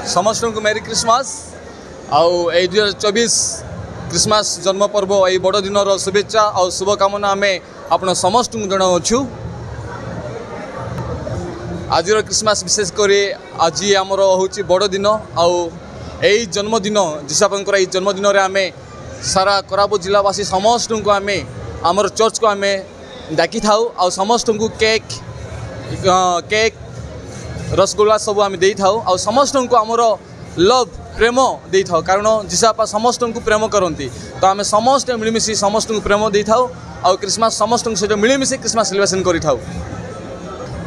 समस्त को मेरी क्रिसमस आउ 2024 क्रिसमस जन्म पर्व यही बड़ दिन शुभेच्छा और शुभकामना आम आपण समस्त को जनावु। आज क्रिसमस विशेष कर आज आमर हूँ बड़ दिन आई जन्मदिन जीसापर यही जन्मदिन आम सारा कोरापुट जिलावासी समस्त को आम आमर चर्च को आम डाकी था आ समस्त को केक रसगुल्ला सब आम दे था आ समस्त को आमर लव प्रेम दे था कारण जीसापा समस्त को प्रेम करती तो आम समस्त मिलमिशी समस्त को प्रेम दे था आ क्रिसमस समस्त सहित मिलमिशी क्रिसमस सेलिब्रेशन करि थाउ।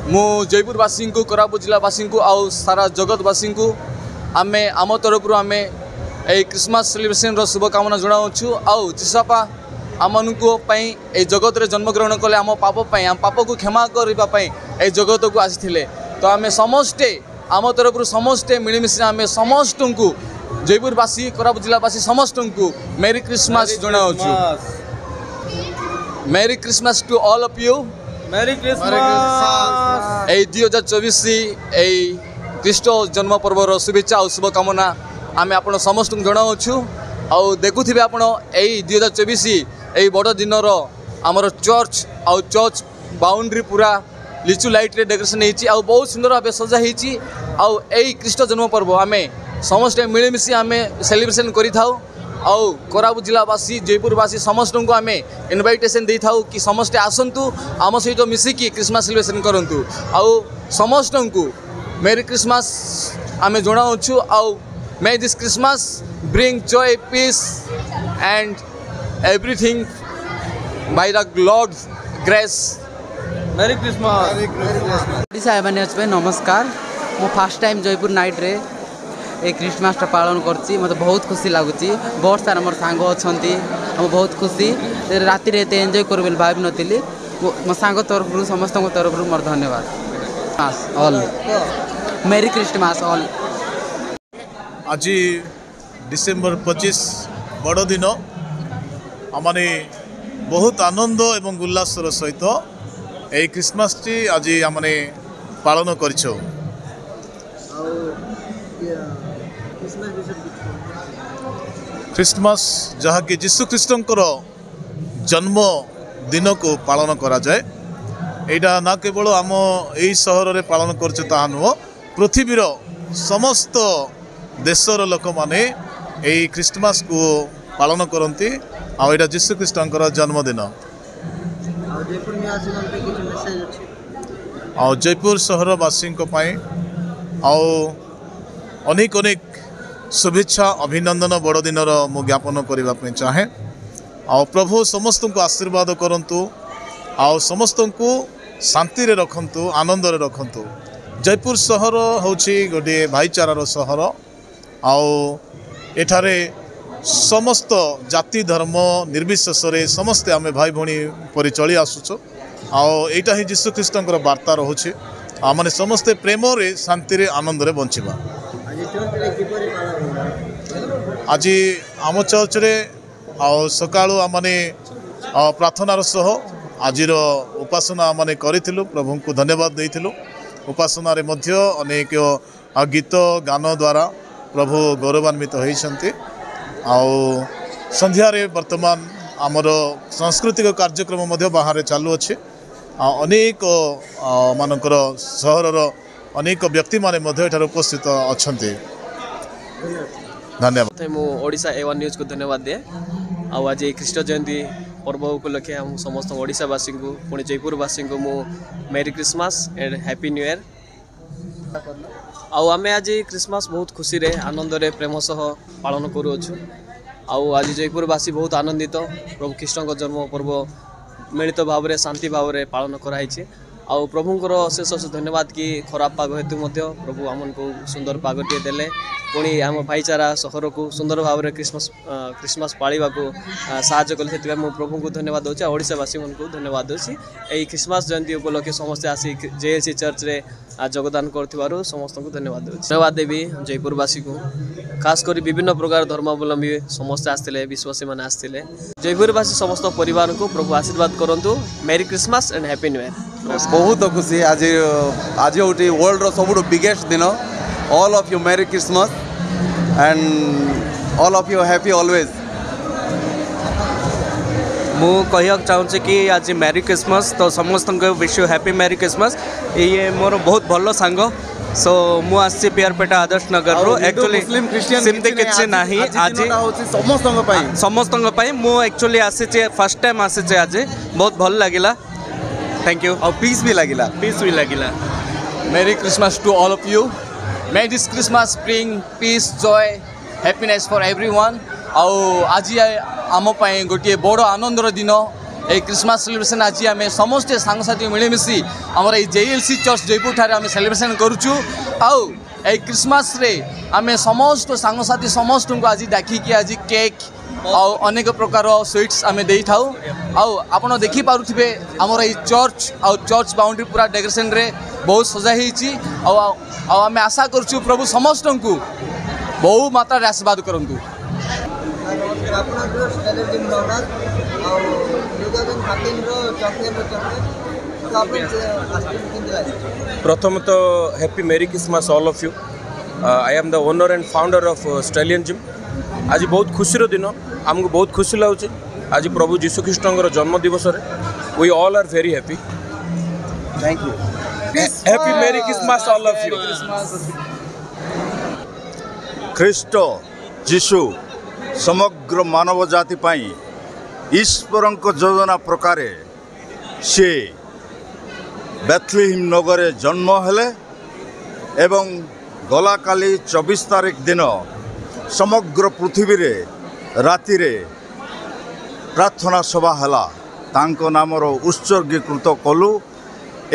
मु जयपुरवासी को कोरापुट जिलावासी को आउ सारा जगतवासी को आम आम तरफ आम ए क्रिसमस सेलिब्रेशन शुभकामना जनावु। आउ जीसापा आम को जगत रे जन्मग्रहण कले आम पाप आम पाप को क्षमा करने ए जगत को आसी तो आम समस्ते आम तरफ समस्ते मिलमिशी आम समस्त को जयपुरवासी कोरापुट जिलावासी समस्त को मेरी क्रिसमस जनावु। Merry Christmas to all of you. Merry Christmas. 2024 ख्रीष्ट जन्म पर्वर शुभेच्छा और शुभकामना आम आप समस्त को जनावु। आउ देखुवे आप 2024 यही बड़ दिन आमर चर्च आउ चर्च बाउंड्री पूरा लिचु लाइट रे डेकोरेशन होती बहुत सुंदर भाव सजा होती आउ यही ख्रीष्ट जन्म पर्व आम समस्त मिलमिशी आम सेलिब्रेशन करि थाउ। आउ कोरापुट जिलावासी जयपुरवासी समस्त को आम इनविटेशन दे था कि समस्ते आसतु आम सहित मिसिकी क्रिसमस सेलिब्रेशन करूँ आउ समस्त को मेरी क्रिसमस आम जनावु। आउ may this Christmas bring joy peace and everything by the lord grace. Merry Christmas. नमस्कार मो फर्स्ट टाइम जयपुर नाइट रे ए क्रिसमसटा पालन करछि मत बहुत खुशी लगुच। बहुत सारा मोर सांग अच्छा बहुत खुशी राति रे एंजॉय कर भाव नी मो सांग तरफ समस्त तरफ मोर धन्यवाद। All merry Christmas all. आज डिसेम्बर 25 बड़ दिन आमने बहुत आनंद एवं उल्लासर सहित यही क्रिसमस टी आज आमने पालन करिछो। क्रिसमस जहाँ कि जीशु ख्रीष्टर जन्म दिन को पालन करा जाए एटा ना केवल आम यही सहर रे पालन करछे ता नुह पृथ्वीर समस्त देशर लोक माने यही क्रिसमस को पालन करती आ एटा जीशु ख्रीष्टर जन्मदिन। आ जयपुर सहरवासी अनेक अनेक शुभेच्छा अभिनंदन बड़ दिन मु ज्ञापन करने चाहे। आ प्रभु समस्त को आशीर्वाद करंतु आ समस्त को शांति रे रखंतु आनंद रे रखंतु। जयपुर सहर होछि गोटे भाईचारार सहर एठारे समस्त जाति धर्म निर्विशेष समस्ते आम भाई भणी परि चली आसुचु आईटा ही जीशु ख्रीष्टर वार्ता रोचे आमने समस्ते प्रेम रे शांति रे आनंद रे बंचिबा। आज आम चर्च रे सकाळु आमने प्रार्थनार सह आज उपासना आमने करिथिलु प्रभु को धन्यवाद देइथिलु। उपासना रे मध्य अनेक गीत गान द्वारा प्रभु गौरवान्वित होइछन्ति। संध्या रे वर्तमान आमर सांस्कृतिक कार्यक्रम मध्य बाहर चालू अच्छे अनेक मानकर सहरर अनेक व्यक्ति माने मध्य एठार उपस्थित अच्छन्ति। धन्यवाद। मु ओडिशा A1 न्यूज को धन्यवाद दिए। आज ख्रीष्ट जयंती पर्व उपलक्षे हम समस्त ओडिशावासी को पुणी जयपुरवासी को मु मेरी Christmas and happy new year. आम आज क्रिसमस बहुत खुशी रे आनंद रे प्रेम सह पालन करूँ। आज जयपुरवासी बहुत आनंदित प्रभु कृष्ण जन्म पर्व मिलित भाव में शांति भाव में पालन कराई। आउ प्रभुंकर शेष धन्यवाद कि खराब पाग हेतु प्रभु आमन को सुंदर पागटे देले पुणी आम भाईचारा सहर को सुंदर भाव में क्रिसमस पालिबा को साहाय्य कले से प्रभु को धन्यवाद दूसरी ओडिशावासी मन को धन्यवाद दूसरी। यही क्रिसमस जयंती उपलक्षे समस्ते आसी JLC चर्च रे योगदान कर समस्त को धन्यवाद देवी। जयपुरवासी को खास कर विभिन्न प्रकार धर्मावलंबी समस्ते आसते विश्वासी मैंने आसते जयपुरवासी समस्त परिवार को प्रभु आशीर्वाद करंतु। मेरी Christmas and happy new year. बहुत खुशी आज आज गोटे वर्ल्ड रो सबुठ बिगेस्ट दिन all of you Merry Christmas and all of you happy always. ମୁଁ କହିବାକୁ ଚାହୁଁଛି କି ଆଜି ମେରି କ୍ରିସମସ୍ ତ ସମସ୍ତଙ୍କୁ wish you happy merry Christmas. ଇଏ ମୋର ବହୁତ ଭଲ ସାଙ୍ଗ। ସୋ ମୁଁ ଆସିଛି ପିଆରପେଟା ଆଦର୍ଶ ନଗରରୁ। ଆକ୍ଚୁଆଲି ସେମିତି କିଛି ନାହିଁ, ଆଜି ସମସ୍ତଙ୍କ ପାଇଁ ମୁଁ ଆକ୍ଚୁଆଲି ଆସିଛି, ଫାର୍ଷ୍ଟ ଟାଇମ୍ ଆସିଛି ଆଜି, ବହୁତ ଭଲ ଲାଗିଲା। Thank you. ଆଉ ପିସ୍ ବି ଲାଗିଲା। Merry Christmas to all of you. May this Christmas bring peace, joy, happiness for everyone. ଆଉ ଆଜି ଆମ ପାଇଁ ଗୋଟିଏ ବଡ଼ ଆନନ୍ଦର ଦିନ। এই ক্রিসমাস সেলিব্রেশন আজি আমি সমস্তে সাংসাথী মিলিমিশি আমার এই জেএলসি চর্চ জয়পুর ঠারে আমি সেলিব্রেশন করুছু। আউ এই ক্রিসমাসরে আমি সমস্ত সাংসাথী সমস্তଙ୍କୁ আজি ডাকিকি আজি কেক আউ অনেক প্রকার সুইটস আমি দেইথাউ। আউ আপন দেখি পারুথিবে আমার এই চর্চ আউ চর্চ বাউন্ডারি পুরা ডেকোরেশন রে বহুত সজা হয়েছি। আউ আউ আমি আশা করছু প্রভু সমস্তଙ୍କୁ বহু মাত্রায় আশীর্বাদ করন্তু। प्रथमतः happy merry Christmas all of you. I am the owner and founder of Stylian gym. आज बहुत खुशी दिन, आमको बहुत खुशी लगुच। आज प्रभु जीशु ख्रीष्ट जन्म दिवस we all are very happy. Thank you. Happy merry Christmas all of you. ଖ୍ରୀଷ୍ଟ ଯୀଶୁ ସମଗ୍ର ମାନବ ଜାତି ପାଇଁ ଈଶ୍ୱରଙ୍କ ଯୋଜନା ପ୍ରକାରେ ସେ ବେଥଲେହେମ୍ ନଗରରେ ଜନ୍ମ ହେଲେ ଏବଂ ଗଲାକାଲି 24 ତାରିଖ ଦିନ ସମଗ୍ର ପୃଥିବୀରେ ରାତିରେ ପ୍ରାର୍ଥନା ସଭା ହେଲା, ତାଙ୍କ ନାମର ଉତ୍ସର୍ଗୀକୃତ କଲୁ।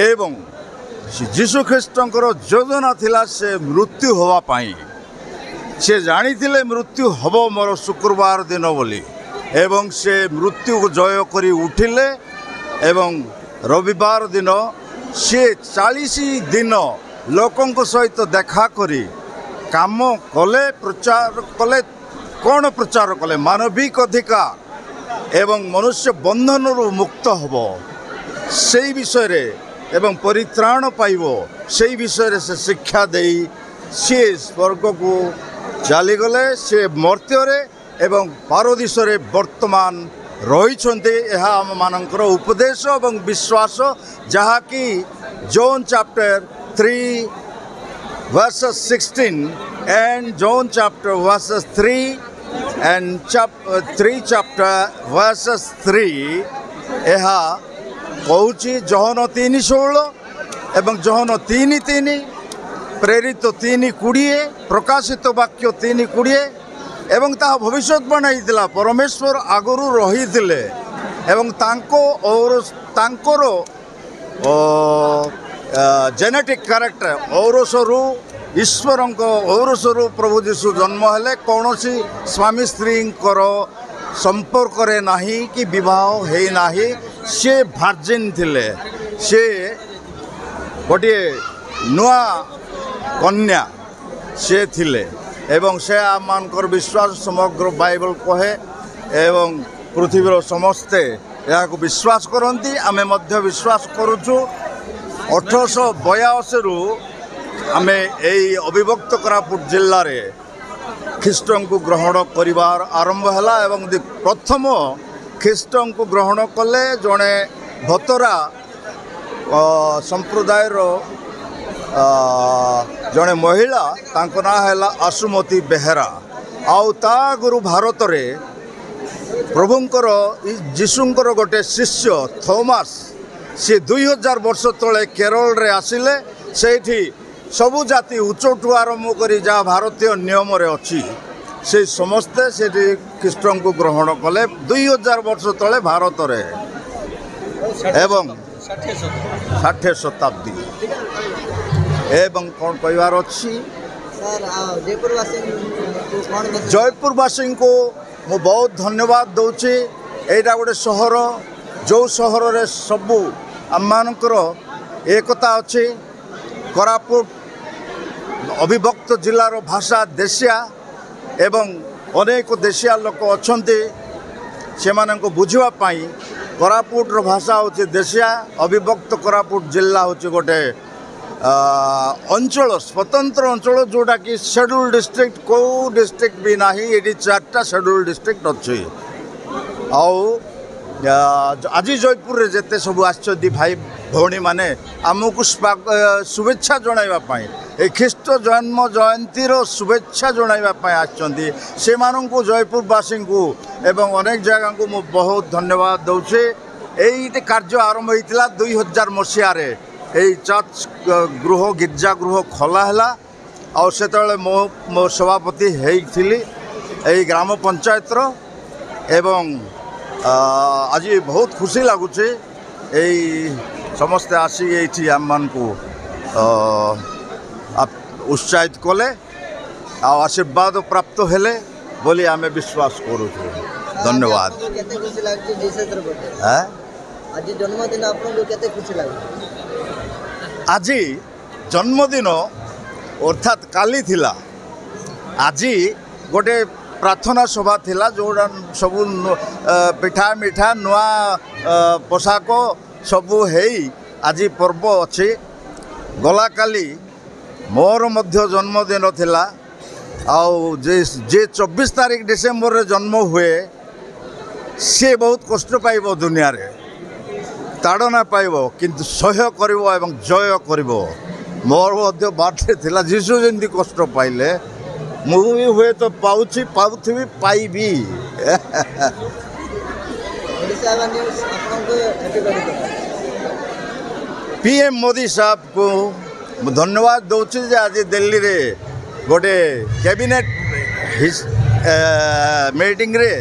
ଏବଂ ଯୀଶୁ ଖ୍ରୀଷ୍ଟଙ୍କର ଯୋଜନା ଥିଲା ସେ ମୃତ୍ୟୁ ହେବା ପାଇଁ। ସେ ଜାଣିଥିଲେ ମୃତ୍ୟୁ ହେବ ମୋର ଶୁକ୍ରବାର ଦିନ ବୋଲି, ଏବଂ ସେ ମୃତ୍ୟୁକୁ ଜୟ କରି ଉଠିଲେ। ଏବଂ ରବିବାର ଦିନ ସେ 40 ଦିନ ଲୋକଙ୍କ ସହିତ ଦେଖା କରି କାମ କଲେ, ପ୍ରଚାର କଲେ। କ'ଣ ପ୍ରଚାର କଲେ? ମାନବିକ ଅଧିକାର ଏବଂ ମନୁଷ୍ୟ ବନ୍ଧନରୁ ମୁକ୍ତ ହେବ ସେଇ ବିଷୟରେ ଏବଂ ପରିତ୍ରାଣ ପାଇବ ସେଇ ବିଷୟରେ ସେ ଶିକ୍ଷା ଦେଇ ସିଏ ସ୍ୱର୍ଗକୁ ଚାଲିଗଲେ। ସେ ମର୍ତ୍ତ୍ୟରେ ଏବଂ ପାରଦୀସରେ ବର୍ତ୍ତମାନ ରହିଛନ୍ତି। ଏହା ଆମମାନଙ୍କର ଉପଦେଶ ଏବଂ ବିଶ୍ୱାସ, ଯାହାକି ଜନ୍ chapter 3 verses 16 and John chapter verses 3 and 3 chapter verses 3 ଏହା କହୁଛି। ଜହନ 3:16 ଏବଂ ଜହନ 3:3, ପ୍ରେରିତ 3:20, ପ୍ରକାଶିତ ବାକ୍ୟ 3:20 ଏବଂ ତାହା ଭବିଷ୍ୟତବାଣୀ ହେଇଥିଲା। ପରମେଶ୍ୱର ଆଗରୁ ରହିଥିଲେ ଏବଂ ତାଙ୍କର ଜେନେଟିକ୍ କ୍ୟାରେକ୍ଟର ଔରସରୁ ଈଶ୍ୱରଙ୍କ ଔରସରୁ ପ୍ରଭୁ ଯୀଶୁ ଜନ୍ମ ହେଲେ। କୌଣସି ସ୍ୱାମୀ ସ୍ତ୍ରୀଙ୍କର ସମ୍ପର୍କରେ ନାହିଁ କି ବିବାହ ହେଇନାହିଁ। ସେ ଭାର୍ଜିନ୍ ଥିଲେ, ସେ ଗୋଟିଏ ନୂଆ କନ୍ୟା ସେ ଥିଲେ ଏବଂ ସେ ଆମମାନଙ୍କର ବିଶ୍ୱାସ ସମଗ୍ର ବାଇବଲ କହେ ଏବଂ ପୃଥିବୀର ସମସ୍ତେ ଏହାକୁ ବିଶ୍ୱାସ କରନ୍ତି। ଆମେ ମଧ୍ୟ ବିଶ୍ୱାସ କରୁଛୁ। 1882ରୁ ଆମେ ଏଇ ଅବିଭକ୍ତ କୋରାପୁଟ ଜିଲ୍ଲାରେ ଖ୍ରୀଷ୍ଟଙ୍କୁ ଗ୍ରହଣ କରିବାର ଆରମ୍ଭ ହେଲା ଏବଂ ପ୍ରଥମ ଖ୍ରୀଷ୍ଟଙ୍କୁ ଗ୍ରହଣ କଲେ ଜଣେ ଭତରା ସମ୍ପ୍ରଦାୟର ଜଣେ ମହିଳା, ତାଙ୍କ ନାଁ ହେଲା ଆସୁମତୀ ବେହେରା। ଆଉ ତା ଆଗରୁ ଭାରତରେ ପ୍ରଭୁଙ୍କର ଯୀଶୁଙ୍କର ଗୋଟେ ଶିଷ୍ୟ ଥୋମାସ, ସେ 2000 ବର୍ଷ ତଳେ କେରଳରେ ଆସିଲେ। ସେଇଠି ସବୁ ଜାତି ଉଚ୍ଚଠୁ ଆରମ୍ଭ କରି ଯାହା ଭାରତୀୟ ନିୟମରେ ଅଛି ସେ ସମସ୍ତେ ସେଠି ଖ୍ରୀଷ୍ଟଙ୍କୁ ଗ୍ରହଣ କଲେ 2000 ବର୍ଷ ତଳେ ଭାରତରେ ଏବଂ 60 ଶତାବ୍ଦୀ। ଏବଂ କ'ଣ କହିବାର ଅଛି? ଜୟପୁରବାସୀଙ୍କୁ ମୁଁ ବହୁତ ଧନ୍ୟବାଦ ଦେଉଛି। ଏଇଟା ଗୋଟେ ସହର, ଯେଉଁ ସହରରେ ସବୁ ଆମମାନଙ୍କର ଏକତା ଅଛି। କୋରାପୁଟ ଅବିଭକ୍ତ ଜିଲ୍ଲାର ଭାଷା ଦେଶିଆ ଏବଂ ଅନେକ ଦେଶିଆ ଲୋକ ଅଛନ୍ତି। ସେମାନଙ୍କୁ ବୁଝିବା ପାଇଁ କୋରାପୁଟର ଭାଷା ହେଉଛି ଦେଶିଆ। ଅବିଭକ୍ତ କୋରାପୁଟ ଜିଲ୍ଲା ହେଉଛି ଗୋଟେ अंचल स्वतंत्र अंचल जोटा कि शेड्यूल डिस्ट्रिक्ट को डिस्ट्रिक्ट भी ना ये 4टा शेड्यूल डिस्ट्रिक्ट अच्छी आज जयपुर रे जिते सब आछी भाई भौणी माने आमको शुभेच्छा जणाइवाई ए ख्रीष्ट जन्म जयंती शुभेच्छा जणाइवाई आछंती से मानू जयपुरवासी को एवं अनेक जगह को मु बहुत धन्यवाद दौचे ये कार्य आरंभ होता 2000 मसीह चर्च गृह गिर्जा गृह खोला और से मो सभापति होती ग्राम पंचायत एवं आज बहुत खुशी लगुच समस्ते आसी ये आम मान को उत्साहित कले आशीर्वाद प्राप्त हेले बोली आमे विश्वास करूँ। धन्यवाद। आज जन्मदिन आपको खुशी लगे? आज जन्मदिन अर्थात काली थिला आज गोटे प्रार्थना सभा थिला जोड़ा सब पिठा मिठा नुआ पोशाक सबू है आज पर्व अच्छी गला काली मोर मध्य जन्मदिन थिला आउ जे 24 तारीख डिसेम्बर रे जन्म हुए सी बहुत कष्ट पाइब दुनिया रे ताड़ना पाइब किंतु सह्य करिवो एवं जय करिवो मोर मध्य बाटे थिला जीशु जंती कष्ट पाइले मु भी हुए तो पाउछि पाउथिबी पाइबी। पीएम मोदी साहब को धन्यवाद दौची जे आज दिल्ली रे गोटे कैबिनेट मीटिंग रे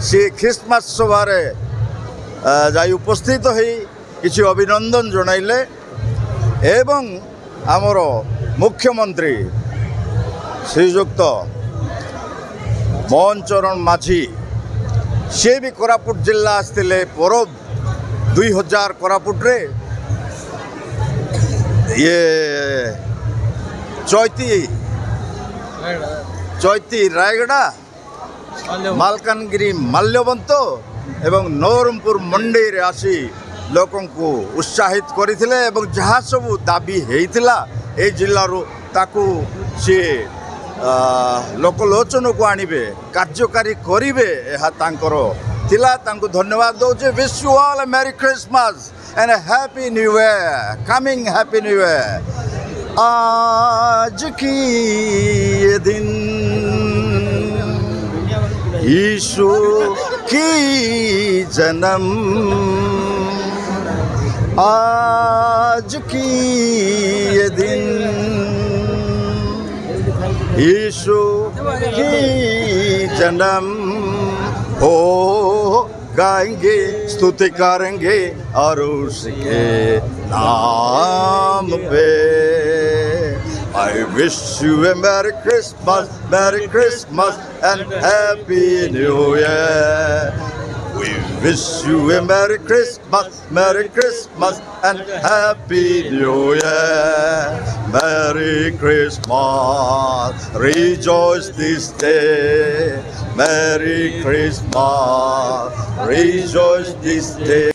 सी ख्रीस्टमास सभा रे जाई उपस्थित हो किसी अभिनंदन जनाइले एवं आमर मुख्यमंत्री श्रीजुक्त मोहन चरण माझी सी भी कोरापुट जिला आसते परब 2000 कोरापुट रे ये चैती रायगड़ा मालकानगिरी माल्यवंत एवं नवरंगपुर मंडी रे आसी लोकं को उत्साहित करथिले एवं जहाँ सब दाबी हेइथिला ए जिल्लारू ताकू सी लोकलोचन को आणिबे कार्यकारी करिवे एहा तांकर तिला तांको धन्यवाद दौचे। Wish you all merry Christmas and happy new year coming happy new year. आज की ये दिन यीशु की जन्म आज की ये दिन यीशु की जन्म हो गाएंगे स्तुति करेंगे और उसके नाम पे। I wish you a Merry Christmas and Happy New Year. We wish you a Merry Christmas and Happy New Year. Merry Christmas, rejoice this day. Merry Christmas, rejoice this day.